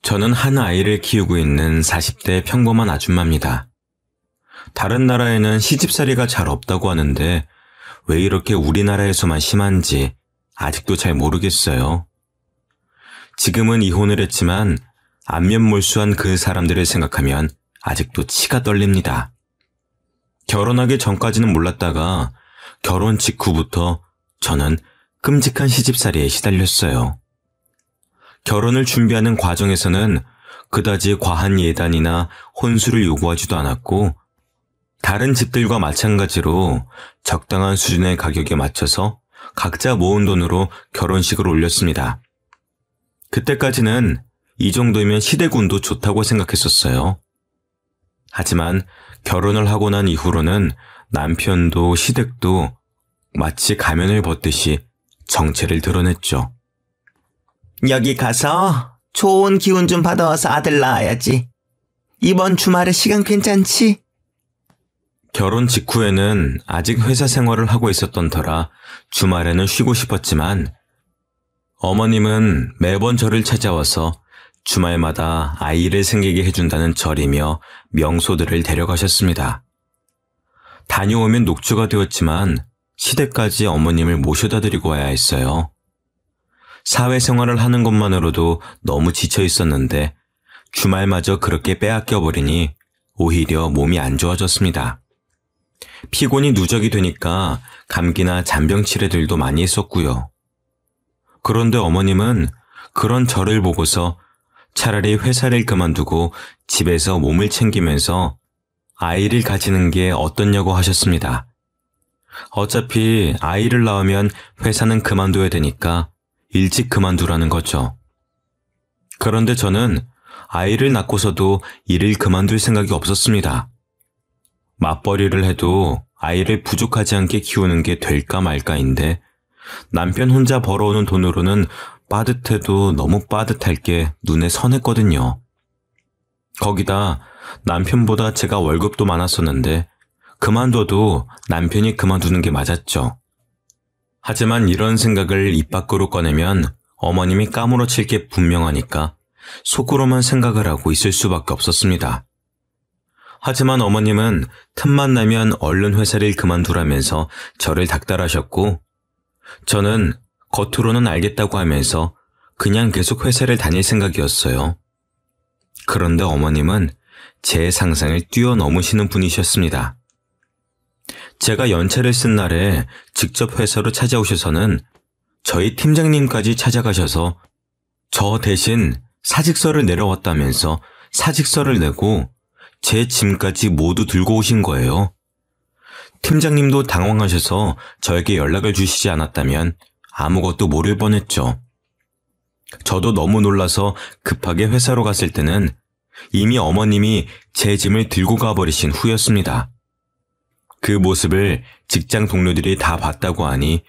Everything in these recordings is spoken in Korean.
저는 한 아이를 키우고 있는 40대 평범한 아줌마입니다. 다른 나라에는 시집살이가 잘 없다고 하는데 왜 이렇게 우리나라에서만 심한지 아직도 잘 모르겠어요. 지금은 이혼을 했지만 안면몰수한 그 사람들을 생각하면 아직도 치가 떨립니다. 결혼하기 전까지는 몰랐다가 결혼 직후부터 저는 끔찍한 시집살이에 시달렸어요. 결혼을 준비하는 과정에서는 그다지 과한 예단이나 혼수를 요구하지도 않았고 다른 집들과 마찬가지로 적당한 수준의 가격에 맞춰서 각자 모은 돈으로 결혼식을 올렸습니다. 그때까지는 이 정도면 시댁운도 좋다고 생각했었어요. 하지만 결혼을 하고 난 이후로는 남편도 시댁도 마치 가면을 벗듯이 정체를 드러냈죠. 여기 가서 좋은 기운 좀 받아와서 아들 낳아야지. 이번 주말에 시간 괜찮지? 결혼 직후에는 아직 회사 생활을 하고 있었던 터라 주말에는 쉬고 싶었지만 어머님은 매번 저를 찾아와서 주말마다 아이를 생기게 해준다는 절이며 명소들을 데려가셨습니다. 다녀오면 녹초가 되었지만 시댁까지 어머님을 모셔다 드리고 와야 했어요. 사회생활을 하는 것만으로도 너무 지쳐 있었는데 주말마저 그렇게 빼앗겨버리니 오히려 몸이 안 좋아졌습니다. 피곤이 누적이 되니까 감기나 잔병 치레들도 많이 했었고요. 그런데 어머님은 그런 저를 보고서 차라리 회사를 그만두고 집에서 몸을 챙기면서 아이를 가지는 게 어떻냐고 하셨습니다. 어차피 아이를 낳으면 회사는 그만둬야 되니까 일찍 그만두라는 거죠. 그런데 저는 아이를 낳고서도 일을 그만둘 생각이 없었습니다. 맞벌이를 해도 아이를 부족하지 않게 키우는 게 될까 말까인데 남편 혼자 벌어오는 돈으로는 빠듯해도 너무 빠듯할 게 눈에 선했거든요. 거기다 남편보다 제가 월급도 많았었는데 그만둬도 남편이 그만두는 게 맞았죠. 하지만 이런 생각을 입 밖으로 꺼내면 어머님이 까무러칠 게 분명하니까 속으로만 생각을 하고 있을 수밖에 없었습니다. 하지만 어머님은 틈만 나면 얼른 회사를 그만두라면서 저를 닥달하셨고 저는 겉으로는 알겠다고 하면서 그냥 계속 회사를 다닐 생각이었어요. 그런데 어머님은 제 상상을 뛰어넘으시는 분이셨습니다. 제가 연차를 쓴 날에 직접 회사로 찾아오셔서는 저희 팀장님까지 찾아가셔서 저 대신 사직서를 내려왔다면서 사직서를 내고 제 짐까지 모두 들고 오신 거예요. 팀장님도 당황하셔서 저에게 연락을 주시지 않았다면 아무것도 모를 뻔했죠. 저도 너무 놀라서 급하게 회사로 갔을 때는 이미 어머님이 제 짐을 들고 가버리신 후였습니다. 그 모습을 직장 동료들이 다 봤다고 하니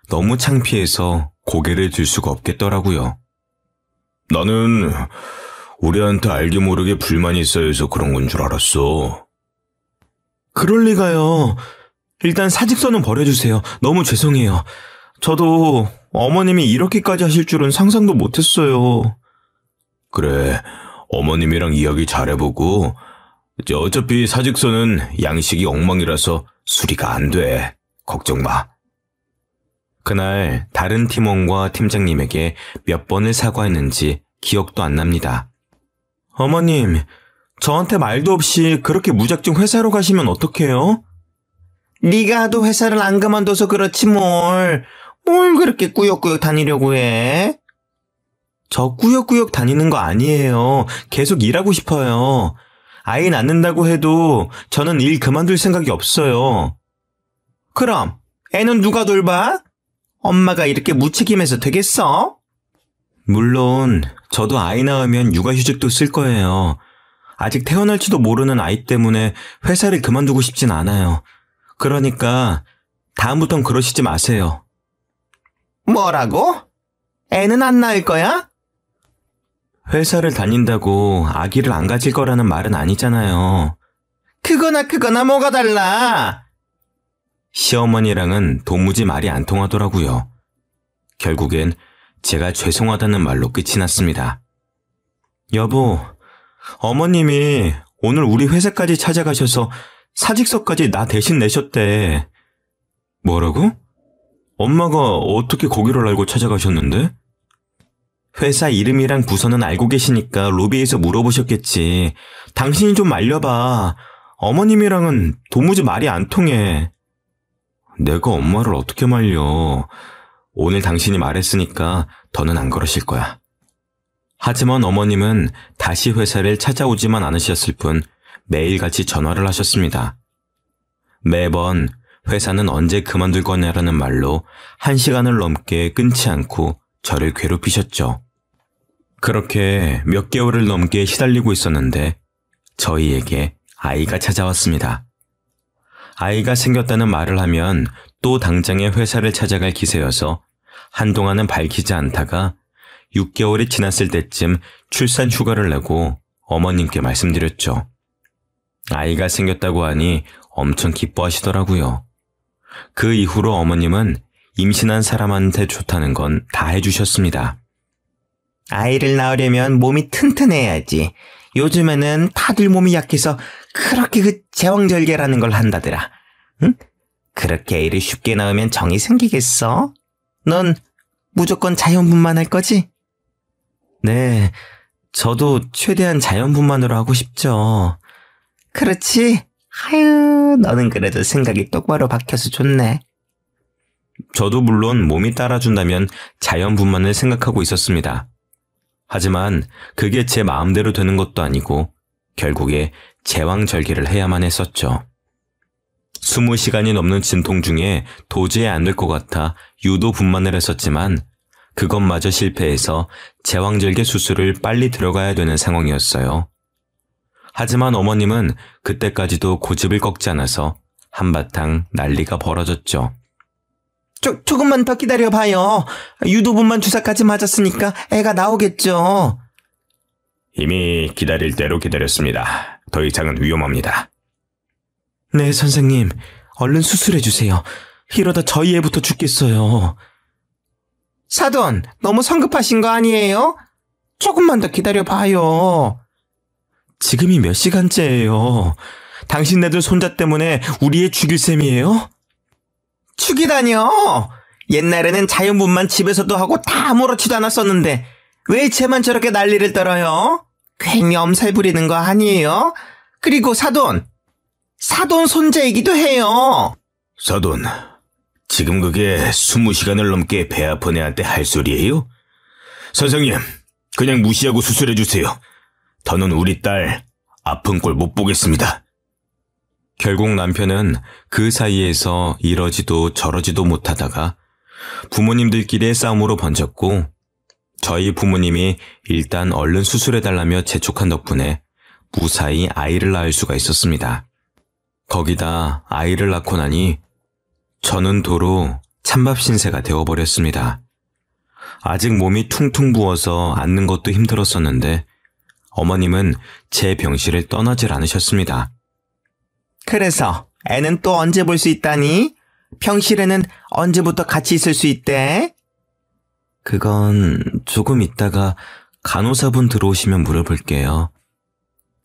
너무 창피해서 고개를 들 수가 없겠더라고요. 나는 우리한테 알게 모르게 불만이 쌓여서 그런 건 줄 알았어. 그럴 리가요. 일단 사직서는 버려주세요. 너무 죄송해요. 저도 어머님이 이렇게까지 하실 줄은 상상도 못했어요. 그래, 어머님이랑 이야기 잘해보고 어차피 사직서는 양식이 엉망이라서 수리가 안 돼. 걱정 마. 그날 다른 팀원과 팀장님에게 몇 번을 사과했는지 기억도 안 납니다. 어머님, 저한테 말도 없이 그렇게 무작정 회사로 가시면 어떡해요? 네가 하도 회사를 안 그만둬서 그렇지 뭘 그렇게 꾸역꾸역 다니려고 해? 저 꾸역꾸역 다니는 거 아니에요. 계속 일하고 싶어요. 아이 낳는다고 해도 저는 일 그만둘 생각이 없어요. 그럼 애는 누가 돌봐? 엄마가 이렇게 무책임해서 되겠어? 물론 저도 아이 낳으면 육아휴직도 쓸 거예요. 아직 태어날지도 모르는 아이 때문에 회사를 그만두고 싶진 않아요. 그러니까 다음부턴 그러시지 마세요. 뭐라고? 애는 안 낳을 거야? 회사를 다닌다고 아기를 안 가질 거라는 말은 아니잖아요. 그거나 뭐가 달라? 시어머니랑은 도무지 말이 안 통하더라고요. 결국엔 제가 죄송하다는 말로 끝이 났습니다. 여보, 어머님이 오늘 우리 회사까지 찾아가셔서 사직서까지 나 대신 내셨대. 뭐라고? 엄마가 어떻게 거기를 알고 찾아가셨는데? 회사 이름이랑 부서는 알고 계시니까 로비에서 물어보셨겠지. 당신이 좀 말려봐. 어머님이랑은 도무지 말이 안 통해. 내가 엄마를 어떻게 말려. 오늘 당신이 말했으니까 더는 안 그러실 거야. 하지만 어머님은 다시 회사를 찾아오지만 않으셨을 뿐 매일같이 전화를 하셨습니다. 매번 회사는 언제 그만둘 거냐라는 말로 1시간을 넘게 끊지 않고 저를 괴롭히셨죠. 그렇게 몇 개월을 넘게 시달리고 있었는데 저희에게 아이가 찾아왔습니다. 아이가 생겼다는 말을 하면 또 당장에 회사를 찾아갈 기세여서 한동안은 밝히지 않다가 6개월이 지났을 때쯤 출산 휴가를 내고 어머님께 말씀드렸죠. 아이가 생겼다고 하니 엄청 기뻐하시더라고요. 그 이후로 어머님은 임신한 사람한테 좋다는 건 다 해주셨습니다. 아이를 낳으려면 몸이 튼튼해야지. 요즘에는 다들 몸이 약해서 그렇게 그 제왕절개라는 걸 한다더라. 응? 그렇게 애를 쉽게 낳으면 정이 생기겠어? 넌 무조건 자연분만할 거지? 네, 저도 최대한 자연분만으로 하고 싶죠. 그렇지? 아유, 너는 그래도 생각이 똑바로 박혀서 좋네. 저도 물론 몸이 따라준다면 자연분만을 생각하고 있었습니다. 하지만 그게 제 마음대로 되는 것도 아니고 결국에 제왕절개를 해야만 했었죠. 20시간이 넘는 진통 중에 도저히 안 될 것 같아 유도 분만을 했었지만 그것마저 실패해서 제왕절개 수술을 빨리 들어가야 되는 상황이었어요. 하지만 어머님은 그때까지도 고집을 꺾지 않아서 한바탕 난리가 벌어졌죠. 조금만 더 기다려봐요. 유도분만 주사까지 맞았으니까 애가 나오겠죠. 이미 기다릴 대로 기다렸습니다. 더 이상은 위험합니다. 네, 선생님. 얼른 수술해주세요. 이러다 저희 애부터 죽겠어요. 사돈, 너무 성급하신 거 아니에요? 조금만 더 기다려봐요. 지금이 몇 시간째예요. 당신네들 손자 때문에 우리 애 죽일 셈이에요? 죽이다뇨! 옛날에는 자연분만 집에서도 하고 다 아무렇지도 않았었는데 왜 쟤만 저렇게 난리를 떨어요? 괜히 엄살 부리는 거 아니에요? 그리고 사돈 손자이기도 해요. 사돈, 지금 그게 20시간을 넘게 배 아픈 애한테 할 소리예요? 선생님, 그냥 무시하고 수술해주세요. 더는 우리 딸 아픈 꼴 못 보겠습니다. 결국 남편은 그 사이에서 이러지도 저러지도 못하다가 부모님들끼리의 싸움으로 번졌고 저희 부모님이 일단 얼른 수술해달라며 재촉한 덕분에 무사히 아이를 낳을 수가 있었습니다. 거기다 아이를 낳고 나니 저는 도로 찬밥 신세가 되어버렸습니다. 아직 몸이 퉁퉁 부어서 앉는 것도 힘들었었는데 어머님은 제 병실을 떠나질 않으셨습니다. 그래서 애는 또 언제 볼 수 있다니? 병실에는 언제부터 같이 있을 수 있대? 그건 조금 있다가 간호사분 들어오시면 물어볼게요.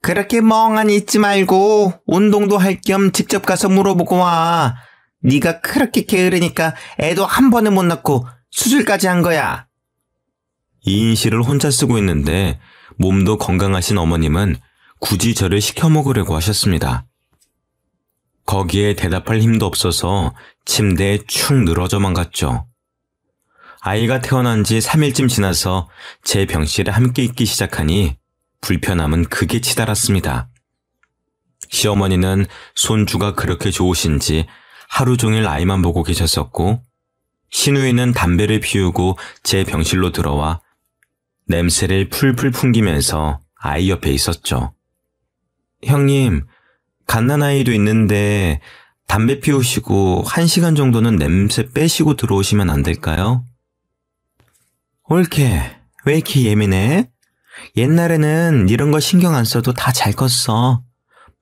그렇게 멍하니 있지 말고 운동도 할 겸 직접 가서 물어보고 와. 네가 그렇게 게으르니까 애도 한 번에 못 낳고 수술까지 한 거야. 2인실을 혼자 쓰고 있는데 몸도 건강하신 어머님은 굳이 저를 시켜 먹으려고 하셨습니다. 거기에 대답할 힘도 없어서 침대에 축 늘어져만 갔죠. 아이가 태어난 지 3일쯤 지나서 제 병실에 함께 있기 시작하니 불편함은 극에 치달았습니다. 시어머니는 손주가 그렇게 좋으신지 하루 종일 아이만 보고 계셨었고 시누이는 담배를 피우고 제 병실로 들어와 냄새를 풀풀 풍기면서 아이 옆에 있었죠. 형님, 갓난아이도 있는데 담배 피우시고 1시간 정도는 냄새 빼시고 들어오시면 안 될까요? 옳게, 왜 이렇게 예민해? 옛날에는 이런 거 신경 안 써도 다 잘 컸어.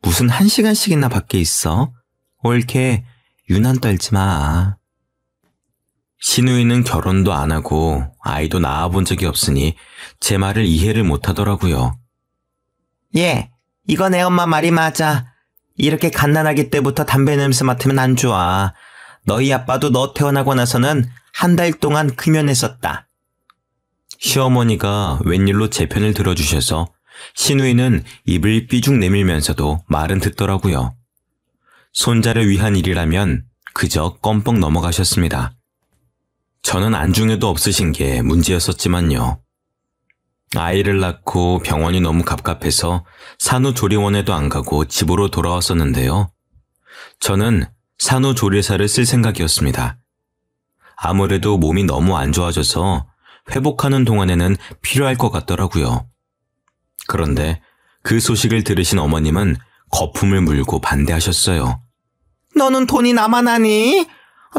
무슨 1시간씩이나 밖에 있어? 옳게, 유난 떨지 마. 신우이는 결혼도 안 하고 아이도 낳아본 적이 없으니 제 말을 이해를 못하더라고요. 예, 이거 내 엄마 말이 맞아. 이렇게 갓난아기 때부터 담배 냄새 맡으면 안 좋아. 너희 아빠도 너 태어나고 나서는 한 달 동안 금연했었다. 시어머니가 웬일로 제 편을 들어주셔서 신우이는 입을 삐죽 내밀면서도 말은 듣더라고요. 손자를 위한 일이라면 그저 껌뻑 넘어가셨습니다. 저는 안중에도 없으신 게 문제였었지만요. 아이를 낳고 병원이 너무 갑갑해서 산후조리원에도 안 가고 집으로 돌아왔었는데요. 저는 산후조리사를 쓸 생각이었습니다. 아무래도 몸이 너무 안 좋아져서 회복하는 동안에는 필요할 것 같더라고요. 그런데 그 소식을 들으신 어머님은 거품을 물고 반대하셨어요. 너는 돈이 남아나니?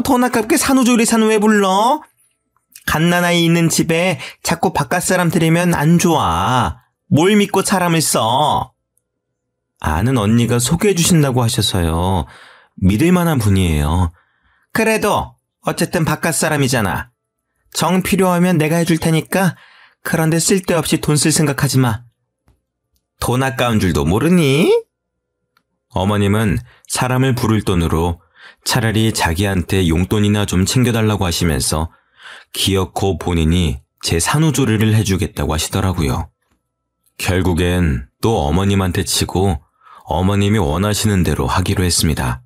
돈 아깝게 산후조리사는 왜 불러? 갓난아이 있는 집에 자꾸 바깥 사람 들이면 안 좋아. 뭘 믿고 사람을 써? 아는 언니가 소개해 주신다고 하셔서요. 믿을 만한 분이에요. 그래도 어쨌든 바깥 사람이잖아. 정 필요하면 내가 해줄 테니까 그런데 쓸데없이 돈 쓸 생각하지 마. 돈 아까운 줄도 모르니? 어머님은 사람을 부를 돈으로 차라리 자기한테 용돈이나 좀 챙겨달라고 하시면서 기어코 본인이 제 산후조리를 해주겠다고 하시더라고요. 결국엔 또 어머님한테 치고 어머님이 원하시는 대로 하기로 했습니다.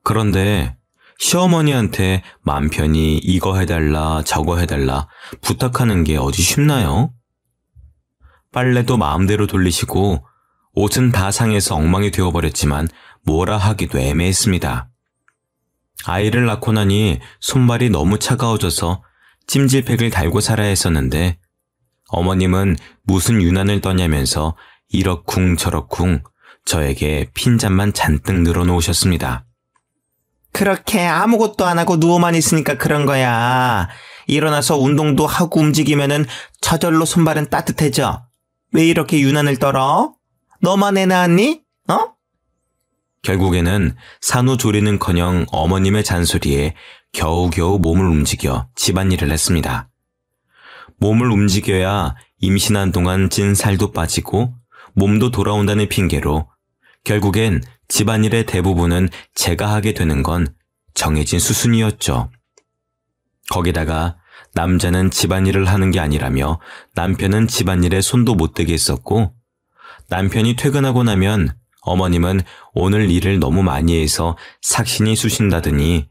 그런데 시어머니한테 맘 편히 이거 해달라 저거 해달라 부탁하는 게 어디 쉽나요? 빨래도 마음대로 돌리시고 옷은 다 상해서 엉망이 되어버렸지만 뭐라 하기도 애매했습니다. 아이를 낳고 나니 손발이 너무 차가워져서 찜질팩을 달고 살아야 했었는데 어머님은 무슨 유난을 떠냐면서 이러쿵 저러쿵 저에게 핀잔만 잔뜩 늘어놓으셨습니다. 그렇게 아무것도 안 하고 누워만 있으니까 그런 거야. 일어나서 운동도 하고 움직이면은 저절로 손발은 따뜻해져. 왜 이렇게 유난을 떨어? 너만 애 낳았니? 어? 결국에는 산후조리는커녕 어머님의 잔소리에 겨우겨우 몸을 움직여 집안일을 했습니다. 몸을 움직여야 임신한 동안 찐 살도 빠지고 몸도 돌아온다는 핑계로 결국엔 집안일의 대부분은 제가 하게 되는 건 정해진 수순이었죠. 거기다가 남자는 집안일을 하는 게 아니라며 남편은 집안일에 손도 못 대게 했었고 남편이 퇴근하고 나면 어머님은 오늘 일을 너무 많이 해서 삭신이 쑤신다더니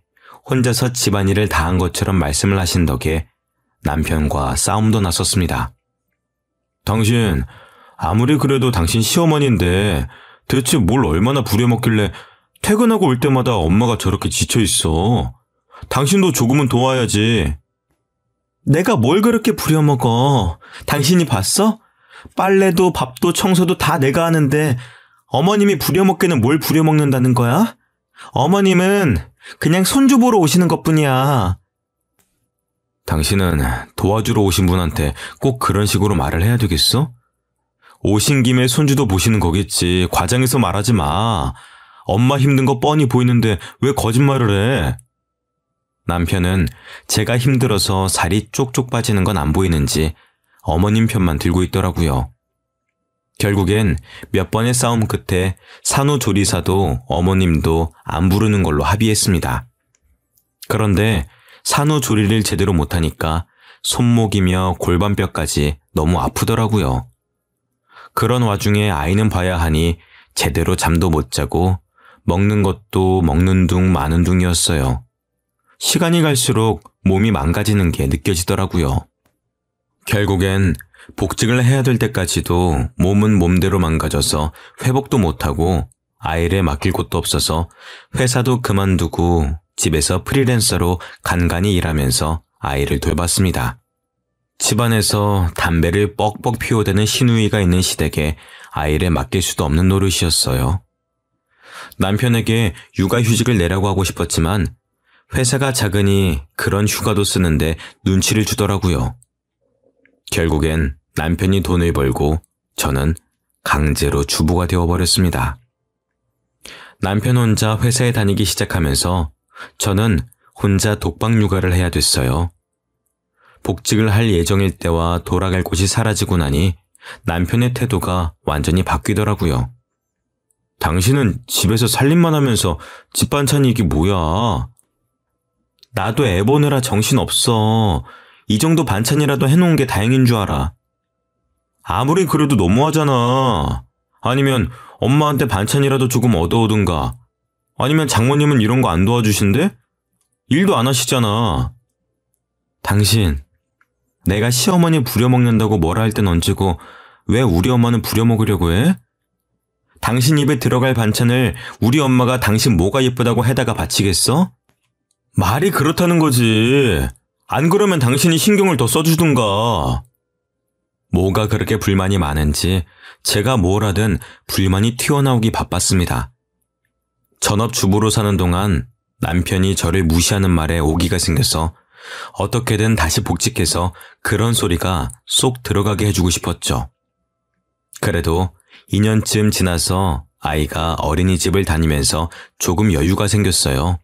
혼자서 집안일을 다 한 것처럼 말씀을 하신 덕에 남편과 싸움도 났었습니다. 당신 아무리 그래도 당신 시어머니인데 대체 뭘 얼마나 부려먹길래 퇴근하고 올 때마다 엄마가 저렇게 지쳐있어. 당신도 조금은 도와야지. 내가 뭘 그렇게 부려먹어. 당신이 봤어? 빨래도 밥도 청소도 다 내가 하는데 어머님이 부려먹기는 뭘 부려먹는다는 거야? 어머님은 그냥 손주 보러 오시는 것뿐이야. 당신은 도와주러 오신 분한테 꼭 그런 식으로 말을 해야 되겠어? 오신 김에 손주도 보시는 거겠지. 과장해서 말하지 마. 엄마 힘든 거 뻔히 보이는데 왜 거짓말을 해? 남편은 제가 힘들어서 살이 쪽쪽 빠지는 건 안 보이는지 어머님 편만 들고 있더라고요. 결국엔 몇 번의 싸움 끝에 산후조리사도 어머님도 안 부르는 걸로 합의했습니다. 그런데 산후조리를 제대로 못하니까 손목이며 골반뼈까지 너무 아프더라고요. 그런 와중에 아이는 봐야 하니 제대로 잠도 못 자고 먹는 것도 먹는 둥 마는 둥이었어요. 시간이 갈수록 몸이 망가지는 게 느껴지더라고요. 결국엔 복직을 해야 될 때까지도 몸은 몸대로 망가져서 회복도 못하고 아이를 맡길 곳도 없어서 회사도 그만두고 집에서 프리랜서로 간간히 일하면서 아이를 돌봤습니다. 집안에서 담배를 뻑뻑 피워대는 시누이가 있는 시댁에 아이를 맡길 수도 없는 노릇이었어요. 남편에게 육아휴직을 내라고 하고 싶었지만 회사가 작으니 그런 휴가도 쓰는데 눈치를 주더라고요. 결국엔 남편이 돈을 벌고 저는 강제로 주부가 되어버렸습니다. 남편 혼자 회사에 다니기 시작하면서 저는 혼자 독방 육아를 해야 됐어요. 복직을 할 예정일 때와 돌아갈 곳이 사라지고 나니 남편의 태도가 완전히 바뀌더라고요. 당신은 집에서 살림만 하면서 집 반찬이 이게 뭐야? 나도 애 보느라 정신없어. 이 정도 반찬이라도 해놓은 게 다행인 줄 알아. 아무리 그래도 너무하잖아. 아니면 엄마한테 반찬이라도 조금 얻어오든가. 아니면 장모님은 이런 거 안 도와주신대? 일도 안 하시잖아. 당신, 내가 시어머니 부려먹는다고 뭐라 할 땐 얹고 왜 우리 엄마는 부려먹으려고 해? 당신 입에 들어갈 반찬을 우리 엄마가 당신 뭐가 예쁘다고 해다가 바치겠어? 말이 그렇다는 거지. 안 그러면 당신이 신경을 더 써주든가. 뭐가 그렇게 불만이 많은지 제가 뭘 하든 불만이 튀어나오기 바빴습니다. 전업주부로 사는 동안 남편이 저를 무시하는 말에 오기가 생겨서 어떻게든 다시 복직해서 그런 소리가 쏙 들어가게 해주고 싶었죠. 그래도 2년쯤 지나서 아이가 어린이집을 다니면서 조금 여유가 생겼어요.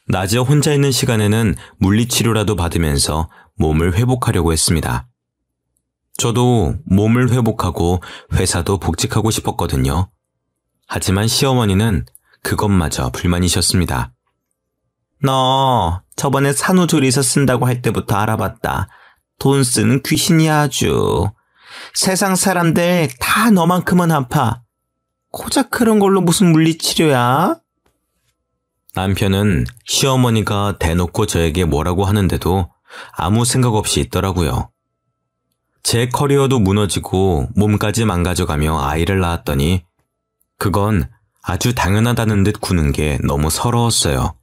낮에 혼자 있는 시간에는 물리치료라도 받으면서 몸을 회복하려고 했습니다. 저도 몸을 회복하고 회사도 복직하고 싶었거든요. 하지만 시어머니는 그것마저 불만이셨습니다. 너 저번에 산후조리사 쓴다고 할 때부터 알아봤다. 돈 쓰는 귀신이야 아주. 세상 사람들 다 너만큼은 아파. 고작 그런 걸로 무슨 물리치료야? 남편은 시어머니가 대놓고 저에게 뭐라고 하는데도 아무 생각 없이 있더라고요. 제 커리어도 무너지고 몸까지 망가져가며 아이를 낳았더니 그건 아주 당연하다는 듯 구는 게 너무 서러웠어요.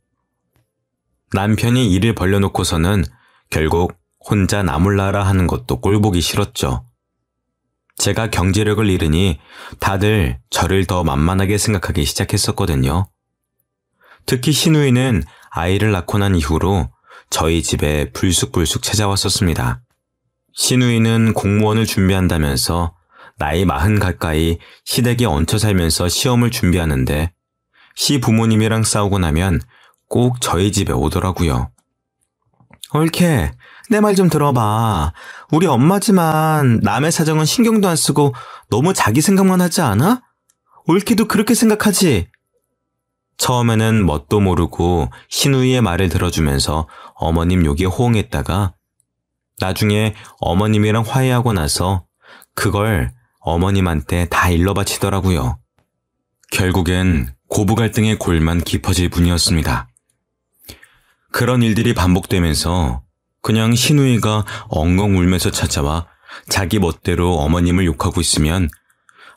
남편이 일을 벌려놓고서는 결국 혼자 나몰라라 하는 것도 꼴보기 싫었죠. 제가 경제력을 잃으니 다들 저를 더 만만하게 생각하기 시작했었거든요. 특히 시누이는 아이를 낳고 난 이후로 저희 집에 불쑥불쑥 찾아왔었습니다. 시누이는 공무원을 준비한다면서 나이 40 가까이 시댁에 얹혀 살면서 시험을 준비하는데 시부모님이랑 싸우고 나면 꼭 저희 집에 오더라고요. 옳게 내 말 좀 들어봐. 우리 엄마지만 남의 사정은 신경도 안 쓰고 너무 자기 생각만 하지 않아? 옳게도 그렇게 생각하지? 처음에는 뭣도 모르고 시누이의 말을 들어주면서 어머님 욕에 호응했다가 나중에 어머님이랑 화해하고 나서 그걸 어머님한테 다 일러바치더라고요. 결국엔 고부 갈등의 골만 깊어질 뿐이었습니다. 그런 일들이 반복되면서 그냥 시누이가 엉엉 울면서 찾아와 자기 멋대로 어머님을 욕하고 있으면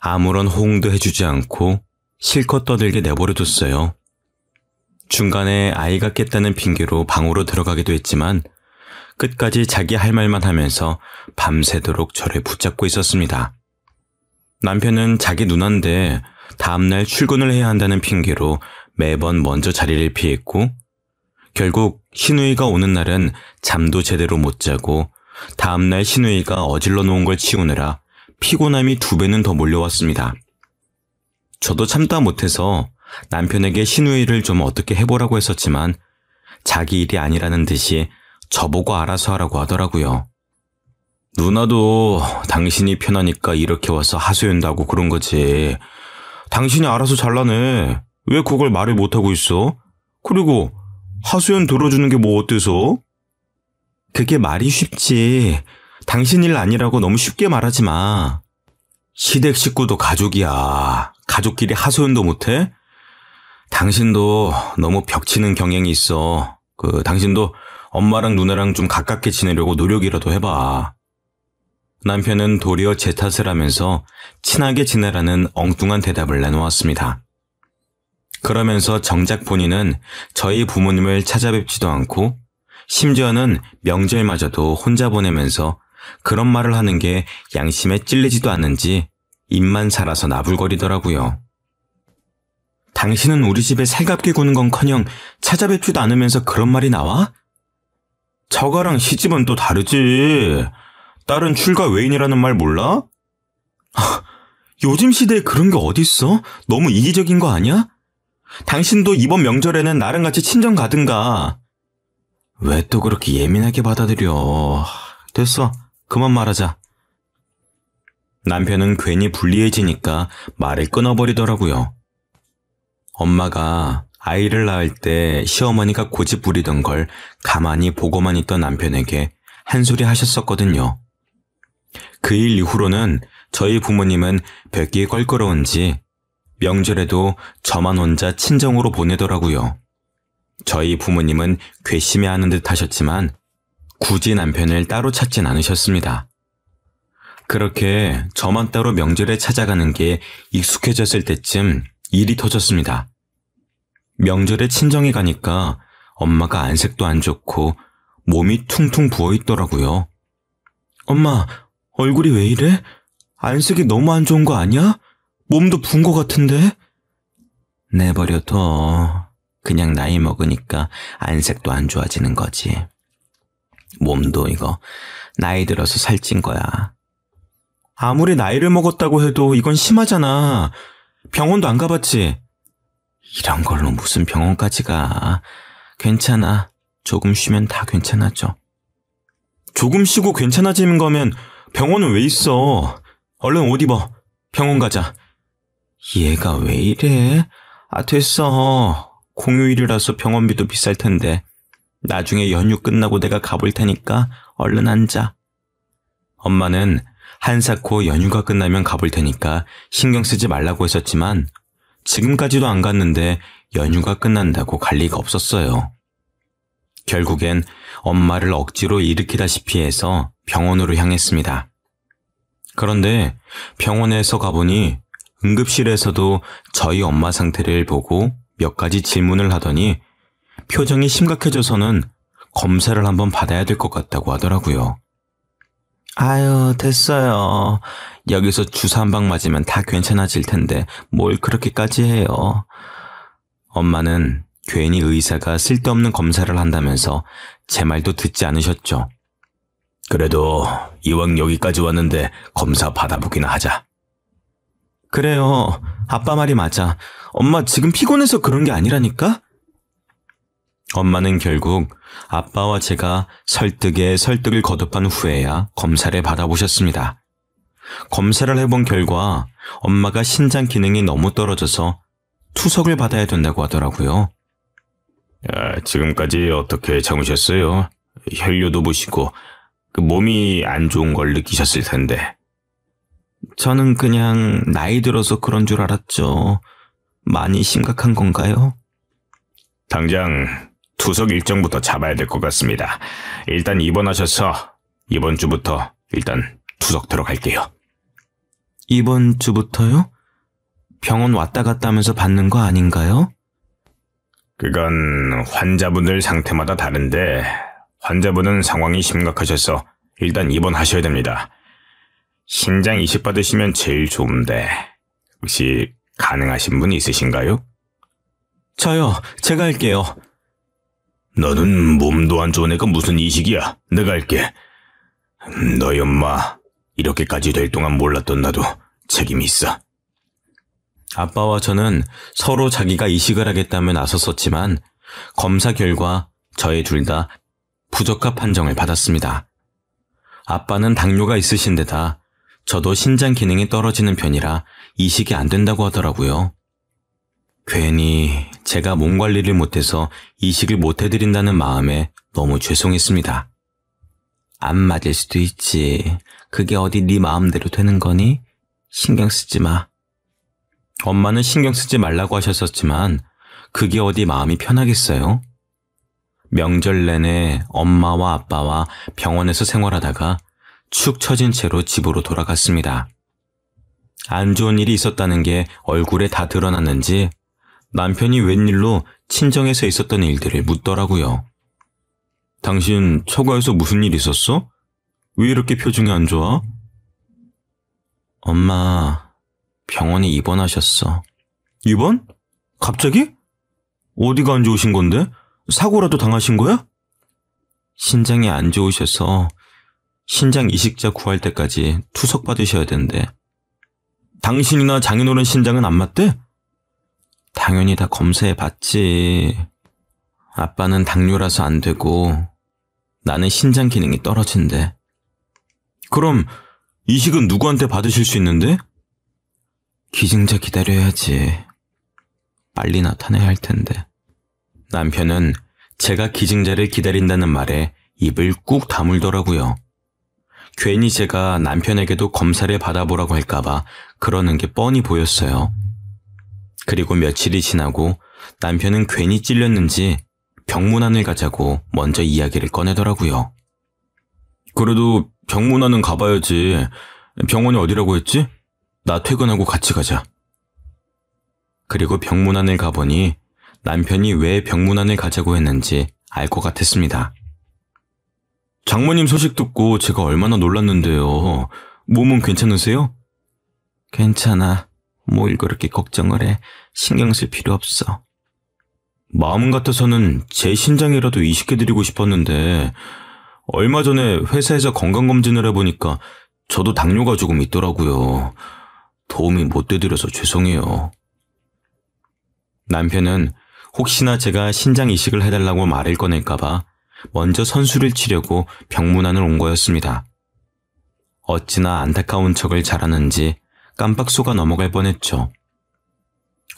아무런 호응도 해주지 않고 실컷 떠들게 내버려뒀어요. 중간에 아이가 깼다는 핑계로 방으로 들어가기도 했지만 끝까지 자기 할 말만 하면서 밤새도록 저를 붙잡고 있었습니다. 남편은 자기 누난데 다음날 출근을 해야 한다는 핑계로 매번 먼저 자리를 피했고 결국 시누이가 오는 날은 잠도 제대로 못 자고 다음날 시누이가 어질러 놓은 걸 치우느라 피곤함이 2배는 더 몰려왔습니다. 저도 참다 못해서 남편에게 시누이를 좀 어떻게 해보라고 했었지만 자기 일이 아니라는 듯이 저보고 알아서 하라고 하더라고요. 누나도 당신이 편하니까 이렇게 와서 하소연도 하고 그런 거지. 당신이 알아서 잘라내. 왜 그걸 말을 못하고 있어? 그리고 하소연 들어주는 게 뭐 어때서? 그게 말이 쉽지. 당신 일 아니라고 너무 쉽게 말하지 마. 시댁 식구도 가족이야. 가족끼리 하소연도 못해? 당신도 너무 벽치는 경향이 있어. 당신도 엄마랑 누나랑 좀 가깝게 지내려고 노력이라도 해봐. 남편은 도리어 제 탓을 하면서 친하게 지내라는 엉뚱한 대답을 내놓았습니다. 그러면서 정작 본인은 저희 부모님을 찾아뵙지도 않고 심지어는 명절마저도 혼자 보내면서 그런 말을 하는 게 양심에 찔리지도 않는지 입만 살아서 나불거리더라고요. 당신은 우리 집에 살갑게 구는 건커녕 찾아뵙지도 않으면서 그런 말이 나와? 저가랑 시집은 또 다르지. 딸은 출가 외인이라는 말 몰라? 요즘 시대에 그런 게 어딨어? 너무 이기적인 거 아니야? 당신도 이번 명절에는 나랑 같이 친정 가든가. 왜 또 그렇게 예민하게 받아들여. 됐어. 그만 말하자. 남편은 괜히 불리해지니까 말을 끊어버리더라고요. 엄마가 아이를 낳을 때 시어머니가 고집 부리던 걸 가만히 보고만 있던 남편에게 한 소리 하셨었거든요. 그 일 이후로는 저희 부모님은 뵙기에 껄끄러운지 명절에도 저만 혼자 친정으로 보내더라고요. 저희 부모님은 괘씸해하는 듯 하셨지만 굳이 남편을 따로 찾진 않으셨습니다. 그렇게 저만 따로 명절에 찾아가는 게 익숙해졌을 때쯤 일이 터졌습니다. 명절에 친정에 가니까 엄마가 안색도 안 좋고 몸이 퉁퉁 부어있더라고요. 엄마, 얼굴이 왜 이래? 안색이 너무 안 좋은 거 아니야? 몸도 부은 거 같은데? 내버려둬. 그냥 나이 먹으니까 안색도 안 좋아지는 거지. 몸도 이거 나이 들어서 살찐 거야. 아무리 나이를 먹었다고 해도 이건 심하잖아. 병원도 안 가봤지? 이런 걸로 무슨 병원까지 가. 괜찮아. 조금 쉬면 다 괜찮아져. 조금 쉬고 괜찮아지는 거면 병원은 왜 있어? 얼른 옷 입어. 병원 가자. 얘가 왜 이래? 됐어. 공휴일이라서 병원비도 비쌀 텐데. 나중에 연휴 끝나고 내가 가볼 테니까 얼른 앉아. 엄마는 한사코 연휴가 끝나면 가볼 테니까 신경 쓰지 말라고 했었지만 지금까지도 안 갔는데 연휴가 끝난다고 갈 리가 없었어요. 결국엔 엄마를 억지로 일으키다시피 해서 병원으로 향했습니다. 그런데 병원에서 가보니 응급실에서도 저희 엄마 상태를 보고 몇 가지 질문을 하더니 표정이 심각해져서는 검사를 한번 받아야 될 것 같다고 하더라고요. 아유, 됐어요. 여기서 주사 한 방 맞으면 다 괜찮아질 텐데 뭘 그렇게까지 해요. 엄마는 괜히 의사가 쓸데없는 검사를 한다면서 제 말도 듣지 않으셨죠. 그래도 이왕 여기까지 왔는데 검사 받아보기나 하자. 그래요. 아빠 말이 맞아. 엄마 지금 피곤해서 그런 게 아니라니까? 엄마는 결국 아빠와 제가 설득에 설득을 거듭한 후에야 검사를 받아보셨습니다. 검사를 해본 결과 엄마가 신장 기능이 너무 떨어져서 투석을 받아야 된다고 하더라고요. 지금까지 어떻게 참으셨어요? 혈류도 보시고 몸이 안 좋은 걸 느끼셨을 텐데. 저는 그냥 나이 들어서 그런 줄 알았죠. 많이 심각한 건가요? 당장 투석 일정부터 잡아야 될 것 같습니다. 일단 입원하셔서 이번 주부터 일단 투석 들어갈게요. 이번 주부터요? 병원 왔다 갔다 하면서 받는 거 아닌가요? 그건 환자분들 상태마다 다른데 환자분은 상황이 심각하셔서 일단 입원하셔야 됩니다. 신장 이식 받으시면 제일 좋은데 혹시 가능하신 분 있으신가요? 저요. 제가 할게요. 너는 몸도 안 좋은 애가 무슨 이식이야. 내가 할게. 너희 엄마 이렇게까지 될 동안 몰랐던 나도 책임이 있어. 아빠와 저는 서로 자기가 이식을 하겠다며 나섰었지만 검사 결과 저희 둘 다 부적합 판정을 받았습니다. 아빠는 당뇨가 있으신 데다 저도 신장 기능이 떨어지는 편이라 이식이 안 된다고 하더라고요. 괜히 제가 몸 관리를 못해서 이식을 못 해드린다는 마음에 너무 죄송했습니다. 안 맞을 수도 있지. 그게 어디 네 마음대로 되는 거니? 신경 쓰지 마. 엄마는 신경 쓰지 말라고 하셨었지만 그게 어디 마음이 편하겠어요? 명절 내내 엄마와 아빠와 병원에서 생활하다가 축 처진 채로 집으로 돌아갔습니다. 안 좋은 일이 있었다는 게 얼굴에 다 드러났는지 남편이 웬일로 친정에서 있었던 일들을 묻더라고요. 당신 처가에서 무슨 일 있었어? 왜 이렇게 표정이 안 좋아? 엄마, 병원에 입원하셨어. 입원? 갑자기? 어디가 안 좋으신 건데? 사고라도 당하신 거야? 신장이 안 좋으셔서 신장 이식자 구할 때까지 투석 받으셔야 된대. 당신이나 장인어른 신장은 안 맞대? 당연히 다 검사해 봤지. 아빠는 당뇨라서 안 되고 나는 신장 기능이 떨어진대. 그럼 이식은 누구한테 받으실 수 있는데? 기증자 기다려야지. 빨리 나타나야 할 텐데. 남편은 제가 기증자를 기다린다는 말에 입을 꾹 다물더라고요. 괜히 제가 남편에게도 검사를 받아보라고 할까봐 그러는 게 뻔히 보였어요. 그리고 며칠이 지나고 남편은 괜히 찔렸는지 병문안을 가자고 먼저 이야기를 꺼내더라고요. 그래도 병문안은 가봐야지. 병원이 어디라고 했지? 나 퇴근하고 같이 가자. 그리고 병문안을 가보니 남편이 왜 병문안을 가자고 했는지 알 것 같았습니다. 장모님 소식 듣고 제가 얼마나 놀랐는데요. 몸은 괜찮으세요? 괜찮아. 뭘 그렇게 걱정을 해. 신경 쓸 필요 없어. 마음 같아서는 제 신장이라도 이식해드리고 싶었는데 얼마 전에 회사에서 건강검진을 해보니까 저도 당뇨가 조금 있더라고요. 도움이 못 돼드려서 죄송해요. 남편은 혹시나 제가 신장 이식을 해달라고 말을 꺼낼까봐 먼저 선수를 치려고 병문안을 온 거였습니다. 어찌나 안타까운 척을 잘하는지 깜빡 속아 넘어갈 뻔했죠.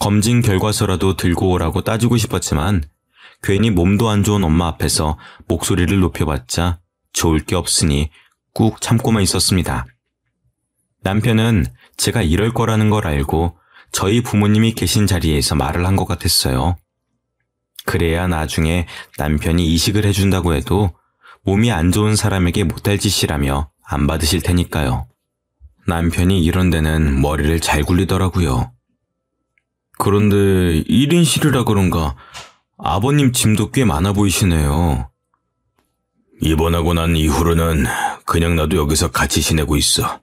검진 결과서라도 들고 오라고 따지고 싶었지만 괜히 몸도 안 좋은 엄마 앞에서 목소리를 높여봤자 좋을 게 없으니 꾹 참고만 있었습니다. 남편은 제가 이럴 거라는 걸 알고 저희 부모님이 계신 자리에서 말을 한 것 같았어요. 그래야 나중에 남편이 이식을 해준다고 해도 몸이 안 좋은 사람에게 못할 짓이라며 안 받으실 테니까요. 남편이 이런 데는 머리를 잘 굴리더라고요. 그런데 1인실이라 그런가 아버님 짐도 꽤 많아 보이시네요. 입원하고 난 이후로는 그냥 나도 여기서 같이 지내고 있어.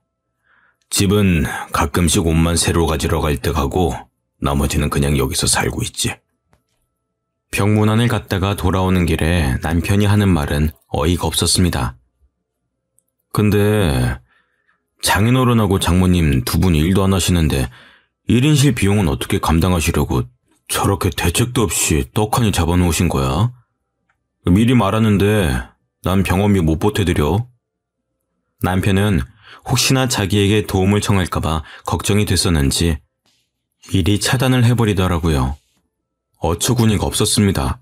집은 가끔씩 옷만 새로 가지러 갈 때 가고 나머지는 그냥 여기서 살고 있지. 병문안을 갔다가 돌아오는 길에 남편이 하는 말은 어이가 없었습니다. 근데 장인어른하고 장모님 두 분이 일도 안 하시는데 1인실 비용은 어떻게 감당하시려고 저렇게 대책도 없이 떡하니 잡아놓으신 거야? 미리 말하는데 난 병원비 못 보태드려. 남편은 혹시나 자기에게 도움을 청할까봐 걱정이 됐었는지 미리 차단을 해버리더라고요. 어처구니가 없었습니다.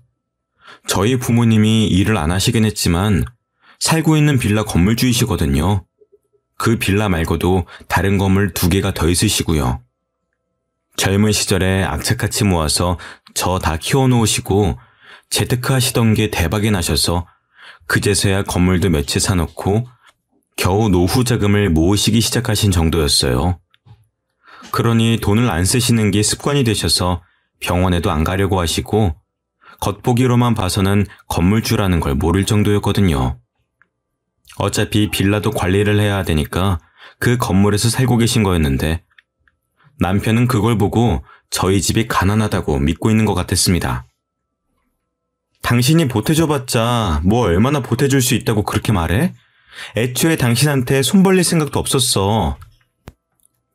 저희 부모님이 일을 안 하시긴 했지만 살고 있는 빌라 건물주이시거든요. 그 빌라 말고도 다른 건물 2개가 더 있으시고요. 젊은 시절에 악착같이 모아서 저 다 키워놓으시고 재테크 하시던 게 대박이 나셔서 그제서야 건물도 몇 채 사놓고 겨우 노후 자금을 모으시기 시작하신 정도였어요. 그러니 돈을 안 쓰시는 게 습관이 되셔서 병원에도 안 가려고 하시고 겉보기로만 봐서는 건물주라는 걸 모를 정도였거든요. 어차피 빌라도 관리를 해야 되니까 그 건물에서 살고 계신 거였는데 남편은 그걸 보고 저희 집이 가난하다고 믿고 있는 것 같았습니다. 당신이 보태줘봤자 뭐 얼마나 보태줄 수 있다고 그렇게 말해? 애초에 당신한테 손 벌릴 생각도 없었어.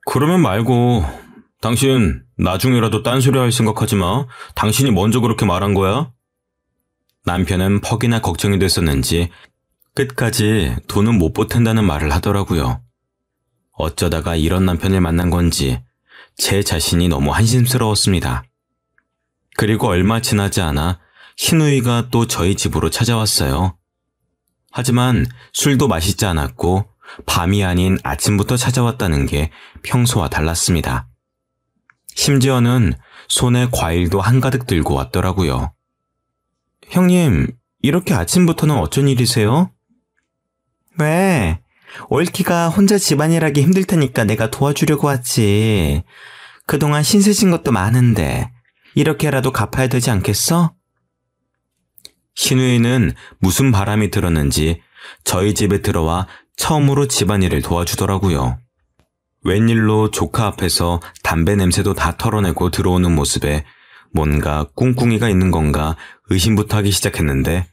그러면 말고 당신 나중에라도 딴소리 할 생각하지 마. 당신이 먼저 그렇게 말한 거야? 남편은 퍽이나 걱정이 됐었는지 끝까지 돈은 못 보탠다는 말을 하더라고요. 어쩌다가 이런 남편을 만난 건지 제 자신이 너무 한심스러웠습니다. 그리고 얼마 지나지 않아 신우이가 또 저희 집으로 찾아왔어요. 하지만 술도 마시지 않았고 밤이 아닌 아침부터 찾아왔다는 게 평소와 달랐습니다. 심지어는 손에 과일도 한가득 들고 왔더라고요. 형님, 이렇게 아침부터는 어쩐 일이세요? 왜? 올키가 혼자 집안일하기 힘들 테니까 내가 도와주려고 왔지. 그동안 신세 진 것도 많은데 이렇게라도 갚아야 되지 않겠어? 신우이는 무슨 바람이 들었는지 저희 집에 들어와 처음으로 집안일을 도와주더라고요. 웬일로 조카 앞에서 담배 냄새도 다 털어내고 들어오는 모습에 뭔가 꿍꿍이가 있는 건가 의심부터 하기 시작했는데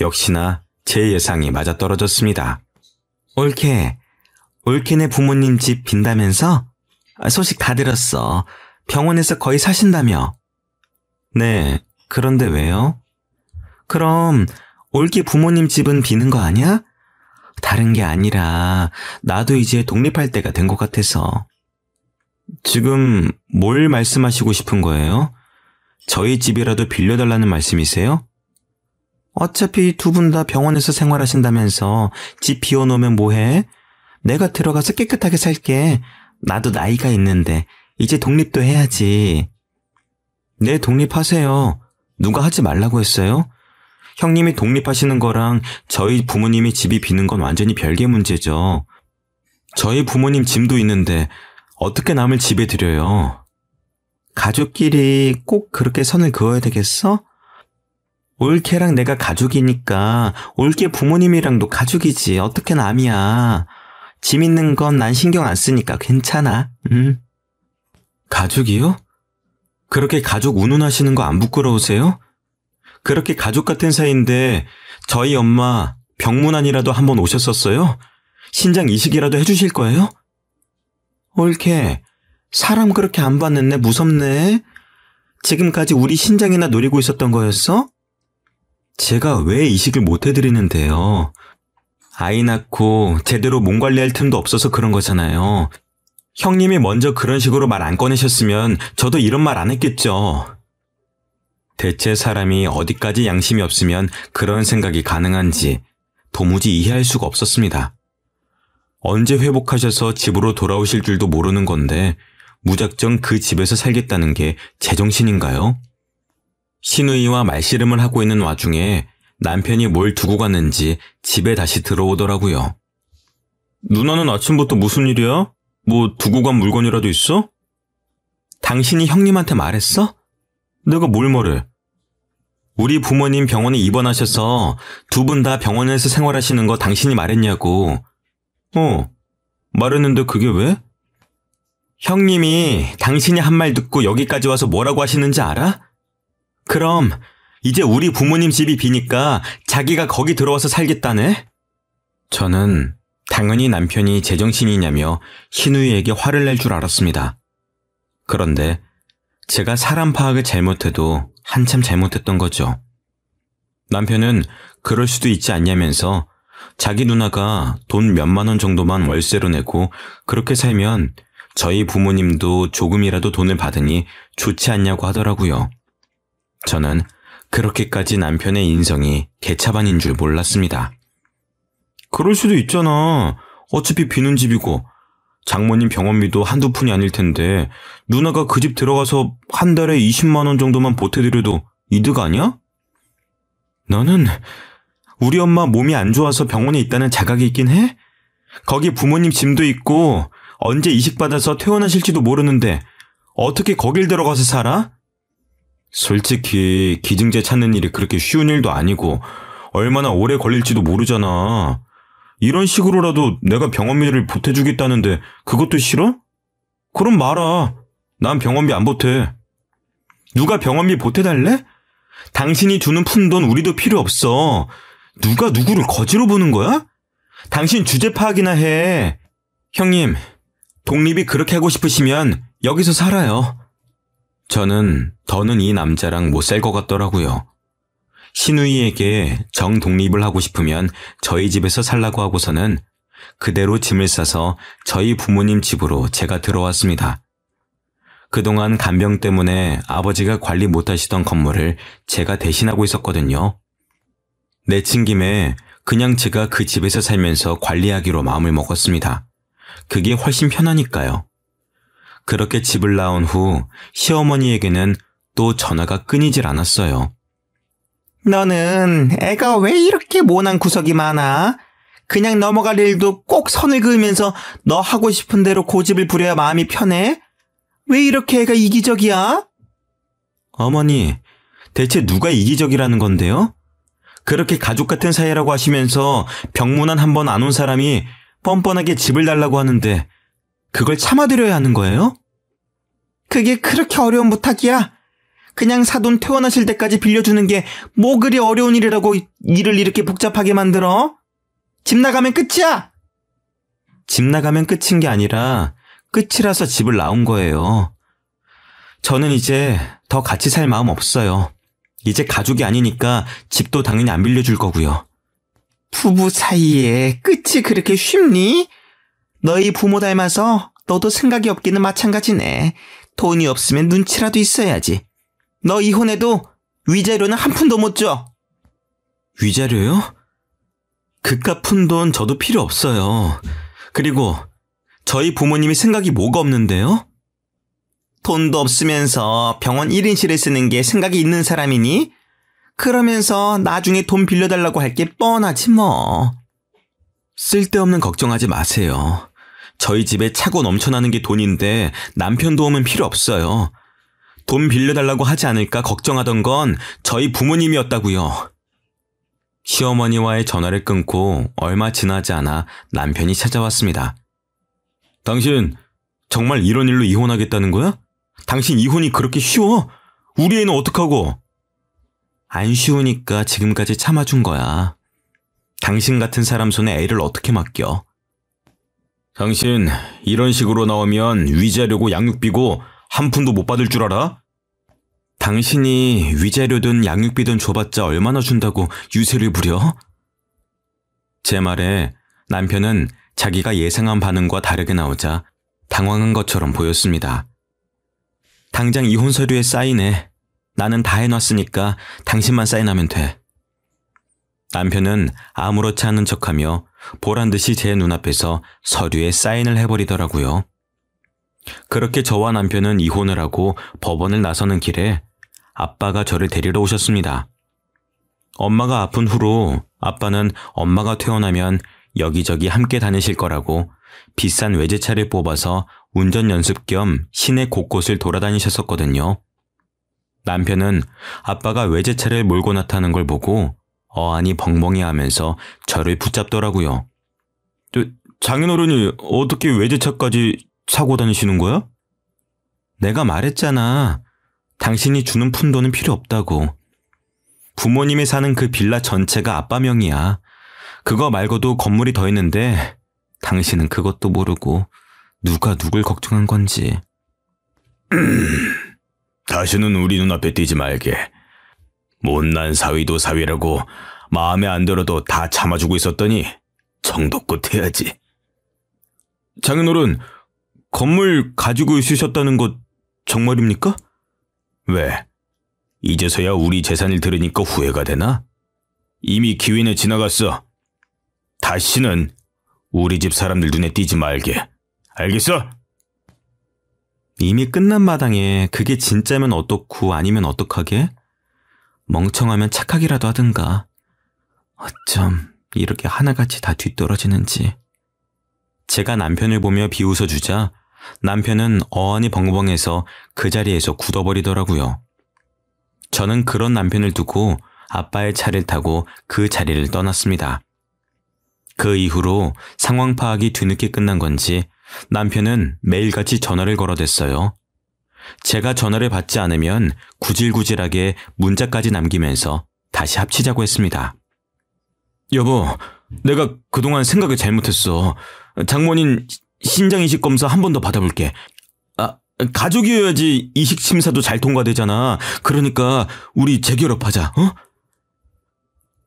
역시나 제 예상이 맞아떨어졌습니다. 올케네 부모님 집 빈다면서? 소식 다 들었어. 병원에서 거의 사신다며. 네, 그런데 왜요? 그럼 올케 부모님 집은 비는 거 아니야? 다른 게 아니라 나도 이제 독립할 때가 된 것 같아서. 지금 뭘 말씀하시고 싶은 거예요? 저희 집이라도 빌려달라는 말씀이세요? 어차피 두 분 다 병원에서 생활하신다면서 집 비워놓으면 뭐해? 내가 들어가서 깨끗하게 살게. 나도 나이가 있는데 이제 독립도 해야지. 네, 독립하세요. 누가 하지 말라고 했어요? 형님이 독립하시는 거랑 저희 부모님이 집이 비는 건 완전히 별개 문제죠. 저희 부모님 짐도 있는데 어떻게 남을 집에 들여요? 가족끼리 꼭 그렇게 선을 그어야 되겠어? 올케랑 내가 가족이니까 올케 부모님이랑도 가족이지. 어떻게 남이야. 짐 있는 건 난 신경 안 쓰니까 괜찮아. 가족이요? 그렇게 가족 운운하시는 거 안 부끄러우세요? 그렇게 가족 같은 사이인데 저희 엄마 병문안이라도 한번 오셨었어요? 신장 이식이라도 해주실 거예요? 올케, 사람 그렇게 안 봤는데 무섭네. 지금까지 우리 신장이나 노리고 있었던 거였어? 제가 왜 이식을 못 해드리는데요? 아이 낳고 제대로 몸 관리할 틈도 없어서 그런 거잖아요. 형님이 먼저 그런 식으로 말 안 꺼내셨으면 저도 이런 말 안 했겠죠. 대체 사람이 어디까지 양심이 없으면 그런 생각이 가능한지 도무지 이해할 수가 없었습니다. 언제 회복하셔서 집으로 돌아오실 줄도 모르는 건데 무작정 그 집에서 살겠다는 게 제정신인가요? 시누이와 말씨름을 하고 있는 와중에 남편이 뭘 두고 갔는지 집에 다시 들어오더라고요. 누나는 아침부터 무슨 일이야? 뭐 두고 간 물건이라도 있어? 당신이 형님한테 말했어? 내가 뭘 말해? 우리 부모님 병원에 입원하셔서 두 분 다 병원에서 생활하시는 거 당신이 말했냐고. 말했는데 그게 왜? 형님이 당신이 한 말 듣고 여기까지 와서 뭐라고 하시는지 알아? 그럼 이제 우리 부모님 집이 비니까 자기가 거기 들어와서 살겠다네? 저는 당연히 남편이 제정신이냐며 시누이에게 화를 낼 줄 알았습니다. 그런데 제가 사람 파악을 잘못해도 한참 잘못했던 거죠. 남편은 그럴 수도 있지 않냐면서 자기 누나가 돈 몇만 원 정도만 월세로 내고 그렇게 살면 저희 부모님도 조금이라도 돈을 받으니 좋지 않냐고 하더라고요. 저는 그렇게까지 남편의 인성이 개차반인 줄 몰랐습니다. 그럴 수도 있잖아. 어차피 비는 집이고 장모님 병원비도 한두 푼이 아닐 텐데 누나가 그 집 들어가서 한 달에 20만 원 정도만 보태드려도 이득 아니야? 너는 우리 엄마 몸이 안 좋아서 병원에 있다는 자각이 있긴 해? 거기 부모님 짐도 있고 언제 이식받아서 퇴원하실지도 모르는데 어떻게 거길 들어가서 살아? 솔직히 기증제 찾는 일이 그렇게 쉬운 일도 아니고 얼마나 오래 걸릴지도 모르잖아. 이런 식으로라도 내가 병원비를 보태주겠다는데 그것도 싫어? 그럼 말아. 난 병원비 안 보태. 누가 병원비 보태달래? 당신이 주는 푼돈 우리도 필요 없어. 누가 누구를 거지로 보는 거야? 당신 주제 파악이나 해. 형님, 독립이 그렇게 하고 싶으시면 여기서 살아요. 저는 더는 이 남자랑 못 살 것 같더라고요. 시누이에게 정독립을 하고 싶으면 저희 집에서 살라고 하고서는 그대로 짐을 싸서 저희 부모님 집으로 제가 들어왔습니다. 그동안 간병 때문에 아버지가 관리 못하시던 건물을 제가 대신하고 있었거든요. 내친 김에 그냥 제가 그 집에서 살면서 관리하기로 마음을 먹었습니다. 그게 훨씬 편하니까요. 그렇게 집을 나온 후 시어머니에게는 또 전화가 끊이질 않았어요. 너는 애가 왜 이렇게 모난 구석이 많아? 그냥 넘어갈 일도 꼭 선을 그으면서 너 하고 싶은 대로 고집을 부려야 마음이 편해? 왜 이렇게 애가 이기적이야? 어머니, 대체 누가 이기적이라는 건데요? 그렇게 가족 같은 사이라고 하시면서 병문안 한 번 안 온 사람이 뻔뻔하게 집을 달라고 하는데 그걸 참아드려야 하는 거예요? 그게 그렇게 어려운 부탁이야? 그냥 사돈 퇴원하실 때까지 빌려주는 게 뭐 그리 어려운 일이라고 일을 이렇게 복잡하게 만들어? 집 나가면 끝이야! 집 나가면 끝인 게 아니라 끝이라서 집을 나온 거예요. 저는 이제 더 같이 살 마음 없어요. 이제 가족이 아니니까 집도 당연히 안 빌려줄 거고요. 부부 사이에 끝이 그렇게 쉽니? 너희 부모 닮아서 너도 생각이 없기는 마찬가지네. 돈이 없으면 눈치라도 있어야지. 너 이혼해도 위자료는 한 푼도 못 줘. 위자료요? 그깟 푼 돈 저도 필요 없어요. 그리고 저희 부모님이 생각이 뭐가 없는데요? 돈도 없으면서 병원 1인실을 쓰는 게 생각이 있는 사람이니? 그러면서 나중에 돈 빌려달라고 할 게 뻔하지 뭐. 쓸데없는 걱정하지 마세요. 저희 집에 차고 넘쳐나는 게 돈인데 남편 도움은 필요 없어요. 돈 빌려달라고 하지 않을까 걱정하던 건 저희 부모님이었다고요. 시어머니와의 전화를 끊고 얼마 지나지 않아 남편이 찾아왔습니다. 당신 정말 이런 일로 이혼하겠다는 거야? 당신 이혼이 그렇게 쉬워? 우리 애는 어떡하고? 안 쉬우니까 지금까지 참아준 거야. 당신 같은 사람 손에 애를 어떻게 맡겨? 당신 이런 식으로 나오면 위자료고 양육비고 한 푼도 못 받을 줄 알아? 당신이 위자료든 양육비든 줘봤자 얼마나 준다고 유세를 부려? 제 말에 남편은 자기가 예상한 반응과 다르게 나오자 당황한 것처럼 보였습니다. 당장 이혼 서류에 사인해. 나는 다 해놨으니까 당신만 사인하면 돼. 남편은 아무렇지 않은 척하며 보란듯이 제 눈앞에서 서류에 사인을 해버리더라고요. 그렇게 저와 남편은 이혼을 하고 법원을 나서는 길에 아빠가 저를 데리러 오셨습니다. 엄마가 아픈 후로 아빠는 엄마가 퇴원하면 여기저기 함께 다니실 거라고 비싼 외제차를 뽑아서 운전 연습 겸 시내 곳곳을 돌아다니셨었거든요. 남편은 아빠가 외제차를 몰고 나타나는 걸 보고 어안이 벙벙해 하면서 저를 붙잡더라고요. 장인어른이 어떻게 외제차까지 사고 다니시는 거야? 내가 말했잖아. 당신이 주는 푼돈은 필요 없다고. 부모님이 사는 그 빌라 전체가 아빠 명이야. 그거 말고도 건물이 더 있는데 당신은 그것도 모르고 누가 누굴 걱정한 건지. 다시는 우리 눈앞에 띄지 말게. 못난 사위도 사위라고 마음에 안 들어도 다 참아주고 있었더니 정도껏 해야지. 장인어른, 건물 가지고 있으셨다는 것 정말입니까? 왜? 이제서야 우리 재산을 들으니까 후회가 되나? 이미 기회는 지나갔어. 다시는 우리 집 사람들 눈에 띄지 말게. 알겠어? 이미 끝난 마당에 그게 진짜면 어떻고 아니면 어떡하게? 멍청하면 착하기라도 하든가. 어쩜 이렇게 하나같이 다 뒤떨어지는지. 제가 남편을 보며 비웃어주자 남편은 어안이 벙벙해서 그 자리에서 굳어버리더라고요. 저는 그런 남편을 두고 아빠의 차를 타고 그 자리를 떠났습니다. 그 이후로 상황 파악이 뒤늦게 끝난 건지 남편은 매일같이 전화를 걸어댔어요. 제가 전화를 받지 않으면 구질구질하게 문자까지 남기면서 다시 합치자고 했습니다. 여보, 내가 그동안 생각을 잘못했어. 장모님 신장이식 검사 한 번 더 받아볼게. 가족이어야지 이식 심사도 잘 통과되잖아. 그러니까 우리 재결합하자, 어?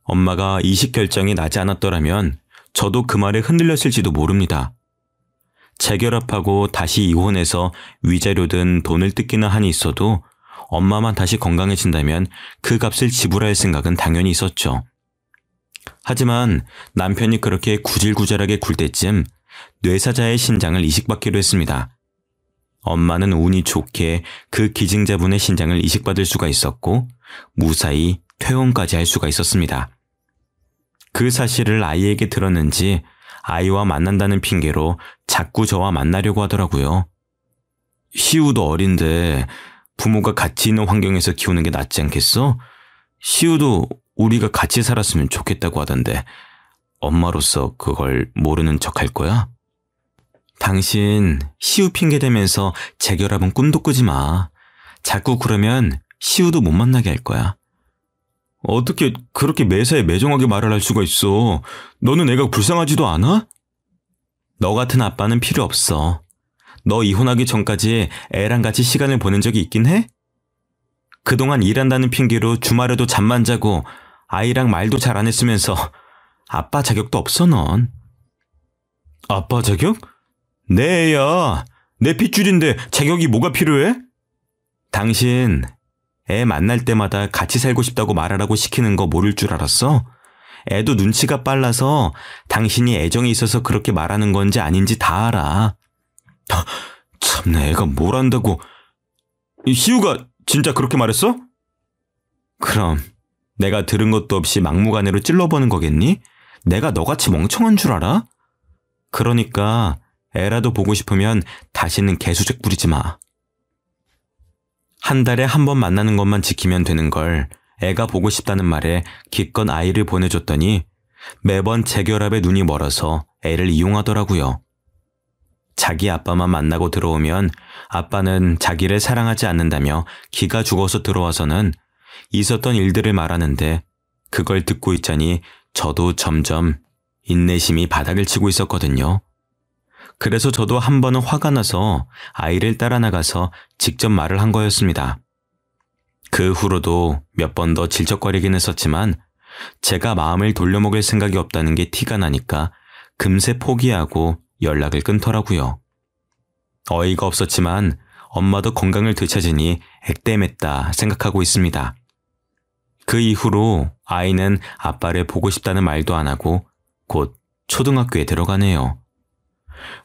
엄마가 이식 결정이 나지 않았더라면 저도 그 말에 흔들렸을지도 모릅니다. 재결합하고 다시 이혼해서 위자료든 돈을 뜯기는 한이 있어도 엄마만 다시 건강해진다면 그 값을 지불할 생각은 당연히 있었죠. 하지만 남편이 그렇게 구질구질하게 굴 때쯤 뇌사자의 신장을 이식받기로 했습니다. 엄마는 운이 좋게 그 기증자분의 신장을 이식받을 수가 있었고 무사히 퇴원까지 할 수가 있었습니다. 그 사실을 아이에게 들었는지 아이와 만난다는 핑계로 자꾸 저와 만나려고 하더라고요. 시우도 어린데 부모가 같이 있는 환경에서 키우는 게 낫지 않겠어? 시우도 우리가 같이 살았으면 좋겠다고 하던데 엄마로서 그걸 모르는 척 할 거야? 당신 시우 핑계 대면서 재결합은 꿈도 꾸지 마. 자꾸 그러면 시우도 못 만나게 할 거야. 어떻게 그렇게 매사에 매정하게 말을 할 수가 있어? 너는 애가 불쌍하지도 않아? 너 같은 아빠는 필요 없어. 너 이혼하기 전까지 애랑 같이 시간을 보낸 적이 있긴 해? 그동안 일한다는 핑계로 주말에도 잠만 자고 아이랑 말도 잘 안 했으면서 아빠 자격도 없어 넌. 아빠 자격? 내 애야. 내 핏줄인데 자격이 뭐가 필요해? 당신 애 만날 때마다 같이 살고 싶다고 말하라고 시키는 거 모를 줄 알았어? 애도 눈치가 빨라서 당신이 애정이 있어서 그렇게 말하는 건지 아닌지 다 알아. 참내 애가 뭘 안다고. 시우가 진짜 그렇게 말했어? 그럼 내가 들은 것도 없이 막무가내로 찔러보는 거겠니? 내가 너같이 멍청한 줄 알아? 그러니까 애라도 보고 싶으면 다시는 개수작 부리지 마. 한 달에 한 번 만나는 것만 지키면 되는 걸 애가 보고 싶다는 말에 기껏 아이를 보내줬더니 매번 재결합에 눈이 멀어서 애를 이용하더라고요. 자기 아빠만 만나고 들어오면 아빠는 자기를 사랑하지 않는다며 기가 죽어서 들어와서는 있었던 일들을 말하는데 그걸 듣고 있자니 저도 점점 인내심이 바닥을 치고 있었거든요. 그래서 저도 한 번은 화가 나서 아이를 따라 나가서 직접 말을 한 거였습니다. 그 후로도 몇 번 더 질척거리긴 했었지만 제가 마음을 돌려먹을 생각이 없다는 게 티가 나니까 금세 포기하고 연락을 끊더라고요. 어이가 없었지만 엄마도 건강을 되찾으니 액땜했다 생각하고 있습니다. 그 이후로 아이는 아빠를 보고 싶다는 말도 안 하고 곧 초등학교에 들어가네요.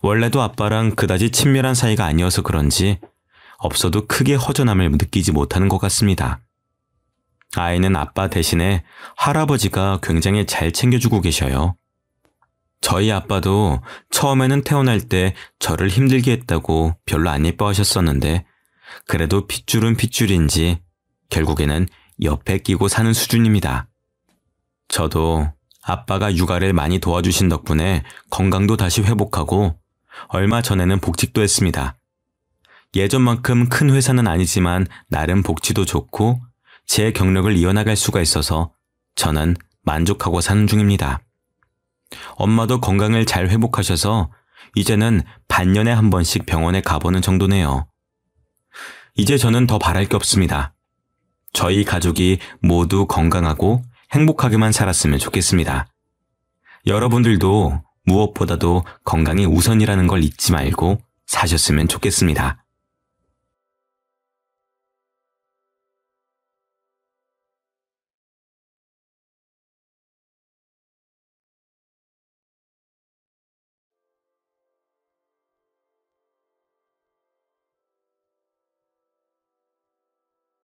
원래도 아빠랑 그다지 친밀한 사이가 아니어서 그런지 없어도 크게 허전함을 느끼지 못하는 것 같습니다. 아이는 아빠 대신에 할아버지가 굉장히 잘 챙겨주고 계셔요. 저희 아빠도 처음에는 태어날 때 저를 힘들게 했다고 별로 안 예뻐하셨었는데 그래도 핏줄은 핏줄인지 결국에는 옆에 끼고 사는 수준입니다. 저도 아빠가 육아를 많이 도와주신 덕분에 건강도 다시 회복하고 얼마 전에는 복직도 했습니다. 예전만큼 큰 회사는 아니지만 나름 복지도 좋고 제 경력을 이어나갈 수가 있어서 저는 만족하고 사는 중입니다. 엄마도 건강을 잘 회복하셔서 이제는 반년에 한 번씩 병원에 가보는 정도네요. 이제 저는 더 바랄 게 없습니다. 저희 가족이 모두 건강하고 행복하게만 살았으면 좋겠습니다. 여러분들도 무엇보다도 건강이 우선이라는 걸 잊지 말고 사셨으면 좋겠습니다.